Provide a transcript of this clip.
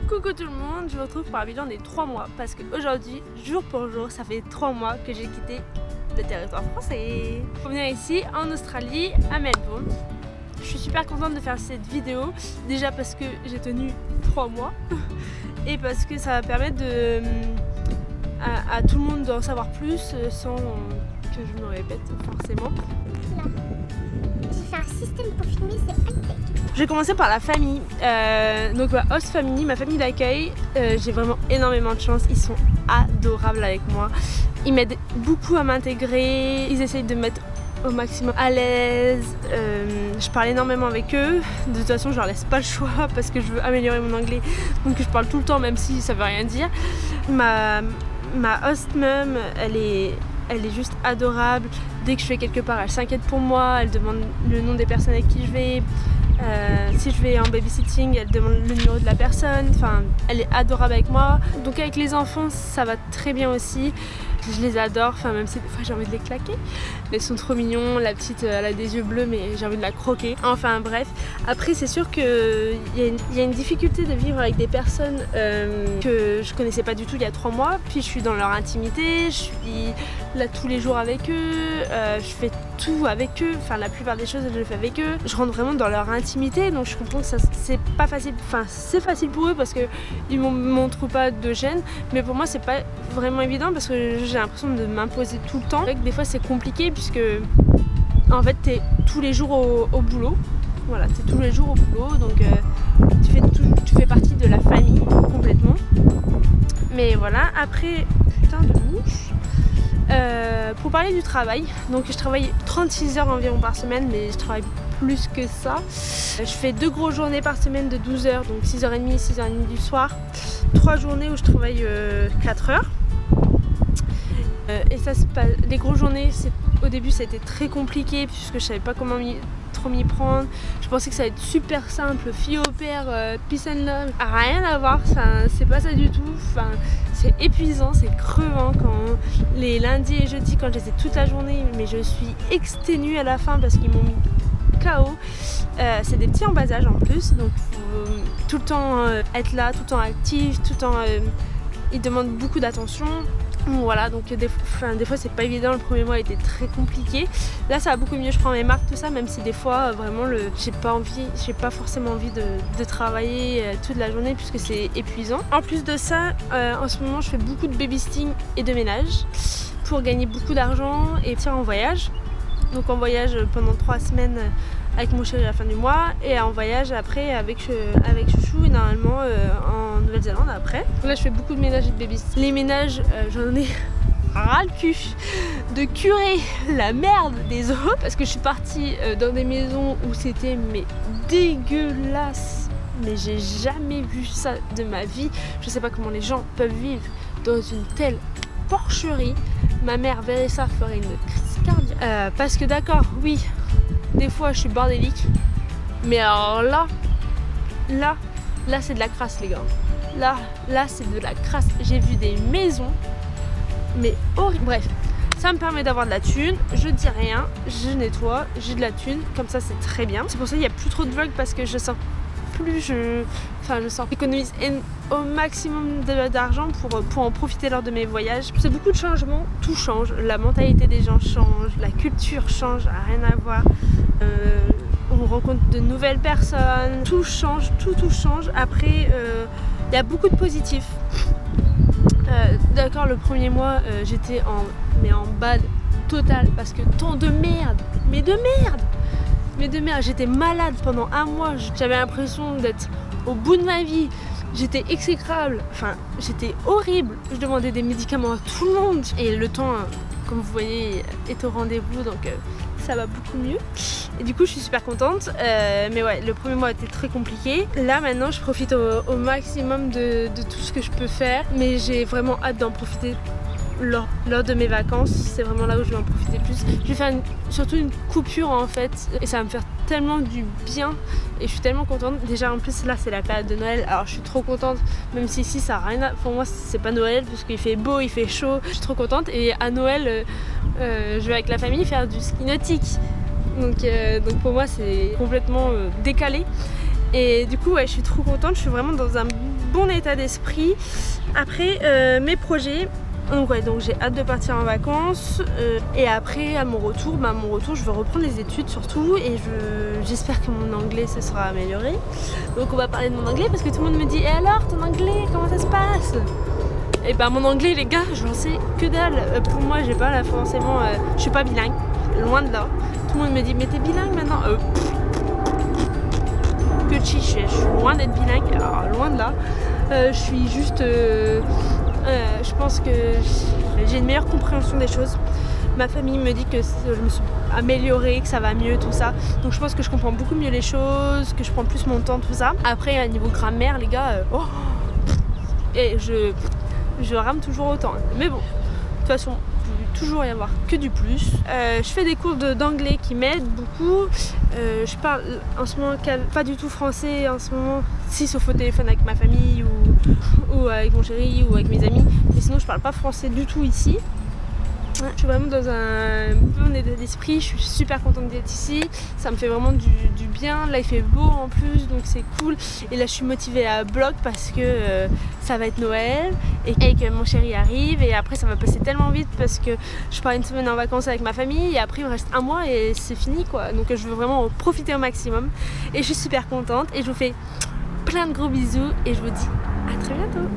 Coucou tout le monde, je vous retrouve pour un bilan des 3 mois parce qu'aujourd'hui, jour pour jour, ça fait 3 mois que j'ai quitté le territoire français pour venir ici en Australie, à Melbourne. Je suis super contente de faire cette vidéo, déjà parce que j'ai tenu 3 mois et parce que ça va permettre à tout le monde d'en savoir plus sans que je me répète forcément. J'ai fait un système pour filmer, c'est high-tech. Je vais commencer par la famille, donc ma host family, ma famille d'accueil. J'ai vraiment énormément de chance, ils sont adorables avec moi. Ils m'aident beaucoup à m'intégrer, ils essayent de me mettre au maximum à l'aise. Je parle énormément avec eux, de toute façon je leur laisse pas le choix parce que je veux améliorer mon anglais, donc je parle tout le temps même si ça veut rien dire. Ma host mum, elle est juste adorable. Dès que je vais quelque part, elle s'inquiète pour moi, elle demande le nom des personnes avec qui je vais. Si je vais en babysitting, elle demande le numéro de la personne. Enfin, elle est adorable avec moi. Donc avec les enfants, ça va très bien aussi. Je les adore, enfin même si des fois j'ai envie de les claquer. Mais ils sont trop mignons, la petite elle a des yeux bleus mais j'ai envie de la croquer. Enfin bref, après c'est sûr qu'il y a une difficulté de vivre avec des personnes que je connaissais pas du tout il y a 3 mois. Puis je suis dans leur intimité, je suis là tous les jours avec eux, je fais tout avec eux, enfin la plupart des choses je le fais avec eux. Je rentre vraiment dans leur intimité, donc je comprends que c'est pas facile, enfin c'est facile pour eux parce qu'ils ne montrent pas de gêne, mais pour moi c'est pas vraiment évident parce que j'ai l'impression de m'imposer tout le temps. Des fois c'est compliqué puisque en fait t'es tous les jours au boulot. Voilà, t'es tous les jours au boulot, donc tu fais partie de la famille complètement. Mais voilà, après, putain de mouche. Pour parler du travail, donc je travaille 36 heures environ par semaine, mais je travaille plus que ça. Je fais 2 grosses journées par semaine de 12 heures, donc 6h30, 6h30 du soir. 3 journées où je travaille 4 heures. Et ça se passe, les grosses journées, au début ça a été très compliqué puisque je savais pas comment trop m'y prendre. Je pensais que ça allait être super simple, fille au père, peace and love, rien à voir, c'est pas ça du tout. Enfin, c'est épuisant, c'est crevant quand les lundis et jeudis, quand je les ai toute la journée, mais je suis exténuée à la fin parce qu'ils m'ont mis KO. C'est des petits en bas âge en plus, donc faut tout le temps être là, tout le temps actif, tout le temps ils demandent beaucoup d'attention. Voilà, donc des fois c'est pas évident, le premier mois a été très compliqué. Là ça va beaucoup mieux, je prends mes marques, tout ça, même si des fois vraiment j'ai pas forcément envie de travailler toute la journée puisque c'est épuisant. En plus de ça, en ce moment je fais beaucoup de babysitting et de ménage pour gagner beaucoup d'argent et partir en voyage. Donc en voyage pendant 3 semaines avec mon chéri à la fin du mois et en voyage après avec Chouchou et normalement en Nouvelle-Zélande après. Là je fais beaucoup de ménage et de baby. Les ménages, j'en ai ras le cul de curer la merde des autres parce que je suis partie dans des maisons où c'était mais dégueulasse. Mais j'ai jamais vu ça de ma vie. Je sais pas comment les gens peuvent vivre dans une telle porcherie. Ma mère verrait ça, ferait une crise cardiaque. Parce que d'accord, oui, des fois je suis bordélique, mais alors là c'est de la crasse les gars. Là c'est de la crasse. J'ai vu des maisons, mais horribles. Bref, ça me permet d'avoir de la thune, je dis rien, je nettoie, j'ai de la thune, comme ça c'est très bien. C'est pour ça qu'il n'y a plus trop de vlogs parce que je sors plus, j'économise au maximum d'argent pour en profiter lors de mes voyages. C'est beaucoup de changements, tout change, la mentalité des gens change, la culture change, rien à voir. On rencontre de nouvelles personnes, tout change, tout change. Après, il y a beaucoup de positifs. D'accord, le premier mois, j'étais en bad total parce que tant de merde, mais de merde, j'étais malade pendant 1 mois, j'avais l'impression d'être au bout de ma vie, j'étais exécrable, enfin j'étais horrible, je demandais des médicaments à tout le monde et le temps, comme vous voyez, est au rendez-vous, donc ça va beaucoup mieux et du coup je suis super contente, mais ouais, le premier mois a été très compliqué. Là maintenant je profite au maximum de tout ce que je peux faire, mais j'ai vraiment hâte d'en profiter lors de mes vacances. C'est vraiment là où je vais en profiter plus. Je vais faire surtout une coupure en fait et ça va me faire tellement du bien et je suis tellement contente. Déjà en plus là c'est la période de Noël, alors je suis trop contente, même si ici ça a rien à... Pour moi c'est pas Noël parce qu'il fait beau, il fait chaud, je suis trop contente et à Noël je vais avec la famille faire du ski nautique. Donc pour moi c'est complètement décalé. Et du coup, ouais, je suis trop contente, je suis vraiment dans un bon état d'esprit. Après, mes projets, donc ouais, donc j'ai hâte de partir en vacances. Et après, à mon retour, je veux reprendre les études surtout. Et j'espère que mon anglais se sera amélioré. Donc on va parler de mon anglais parce que tout le monde me dit « Et alors, ton anglais, comment ça se passe ?» Et bah mon anglais, les gars, j'en sais que dalle. Pour moi, j'ai pas là forcément, je suis pas bilingue, loin de là. Tout le monde me dit « Mais t'es bilingue maintenant ?» Que chiche, je suis loin d'être bilingue, alors loin de là. Je suis juste, je pense que j'ai une meilleure compréhension des choses. Ma famille me dit que je me suis améliorée, que ça va mieux, tout ça. Donc je pense que je comprends beaucoup mieux les choses, que je prends plus mon temps, tout ça. Après, à niveau grammaire, les gars, et je rame toujours autant. Mais bon, de toute façon, il peut toujours y avoir que du plus. Je fais des cours d'anglais qui m'aident beaucoup. Je parle en ce moment pas du tout français en ce moment, si sauf au téléphone avec ma famille ou avec mon chéri ou avec mes amis. Mais sinon, je parle pas français du tout ici. Je suis vraiment dans un bon état d'esprit, je suis super contente d'être ici, ça me fait vraiment du bien. Là il fait beau en plus, donc c'est cool. Et là je suis motivée à bloc parce que ça va être Noël et que mon chéri arrive. Et après ça va passer tellement vite parce que je pars une semaine en vacances avec ma famille et après il me reste un mois et c'est fini quoi. Donc je veux vraiment en profiter au maximum et je suis super contente et je vous fais plein de gros bisous et je vous dis à très bientôt.